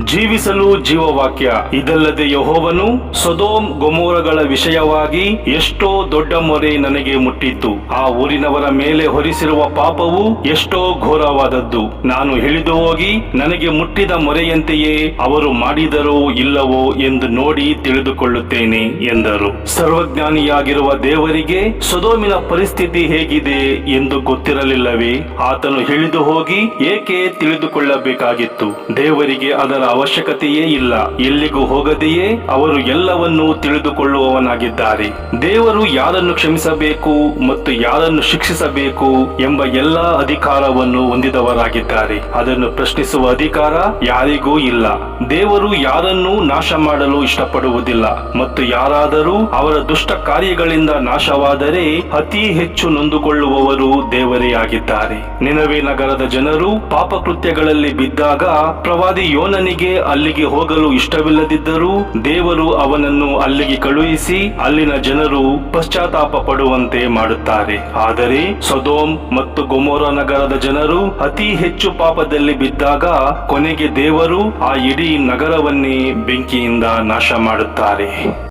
ಜೀವಿಸಲು ಜೀವವಾಕ್ಯ. ಇದಲ್ಲದೆ ಯೆಹೋವನು ಸೊದೋಮ್ ಗೊಮೋರಗಳ ವಿಷಯವಾಗಿ ಎಷ್ಟೋ ದೊಡ್ಡ ಮೊರೆ ನನಗೆ ಮುಟ್ಟಿತ್ತು. ಆ ಊರಿನವರ ಮೇಲೆ ಹೊರಿಸಿರುವ ಪಾಪವು ಎಷ್ಟೋ ಘೋರವಾದದ್ದು. ನಾನು ಇಳಿದು ಹೋಗಿ ನನಗೆ ಮುಟ್ಟಿದ ಮೊರೆಯಂತೆಯೇ ಅವರು ಮಾಡಿದರೋ ಇಲ್ಲವೋ ಎಂದು ನೋಡಿ ತಿಳಿದುಕೊಳ್ಳುತ್ತೇನೆ ಎಂದರು. ಸರ್ವಜ್ಞಾನಿಯಾಗಿರುವ ದೇವರಿಗೆ ಸೊದೋಮಿನ ಪರಿಸ್ಥಿತಿ ಹೇಗಿದೆ ಎಂದು ಗೊತ್ತಿರಲಿಲ್ಲವೇ? ಆತನು ಇಳಿದು ಹೋಗಿ ಏಕೆ ತಿಳಿದುಕೊಳ್ಳಬೇಕಾಗಿತ್ತು? ದೇವರಿಗೆ ಅದರ ಅವಶ್ಯಕತೆಯೇ ಇಲ್ಲ. ಎಲ್ಲಿಗೂ ಹೋಗದೆಯೇ ಅವರು ಎಲ್ಲವನ್ನೂ ತಿಳಿದುಕೊಳ್ಳುವವನಾಗಿದ್ದಾರೆ. ದೇವರು ಯಾರನ್ನು ಕ್ಷಮಿಸಬೇಕು ಮತ್ತು ಯಾರನ್ನು ಶಿಕ್ಷಿಸಬೇಕು ಎಂಬ ಎಲ್ಲಾ ಅಧಿಕಾರವನ್ನು ಹೊಂದಿದವರಾಗಿದ್ದಾರೆ. ಅದನ್ನು ಪ್ರಶ್ನಿಸುವ ಅಧಿಕಾರ ಯಾರಿಗೂ ಇಲ್ಲ. ದೇವರು ಯಾರನ್ನೂ ನಾಶ ಮಾಡಲು ಇಷ್ಟಪಡುವುದಿಲ್ಲ ಮತ್ತು ಯಾರಾದರೂ ಅವರ ದುಷ್ಟ ಕಾರ್ಯಗಳಿಂದ ನಾಶವಾದರೆ ಅತಿ ಹೆಚ್ಚು ನೊಂದುಕೊಳ್ಳುವವರು ದೇವರೇ ಆಗಿದ್ದಾರೆ. ನಿನವೆ ನಗರದ ಜನರು ಪಾಪಕೃತ್ಯಗಳಲ್ಲಿ ಬಿದ್ದಾಗ ಪ್ರವಾದಿ ಯೋನನಿಗೆ ಅಲ್ಲಿಗೆ ಹೋಗಲು ಇಷ್ಟವಿಲ್ಲದಿದ್ದರೂ ದೇವರು ಅವನನ್ನು ಅಲ್ಲಿಗೆ ಕಳುಹಿಸಿ ಅಲ್ಲಿನ ಜನರು ಪಶ್ಚಾತ್ತಾಪ ಪಡುವಂತೆ ಮಾಡುತ್ತಾರೆ. ಆದರೆ ಸೊದೋಮ್ ಮತ್ತು ಗೊಮೋರ ನಗರದ ಜನರು ಅತಿ ಹೆಚ್ಚು ಪಾಪದಲ್ಲಿ ಬಿದ್ದಾಗ ಕೊನೆಗೆ ದೇವರು ಆ ಇಡೀ ನಗರವನ್ನೇ ಬೆಂಕಿಯಿಂದ ನಾಶ ಮಾಡುತ್ತಾರೆ.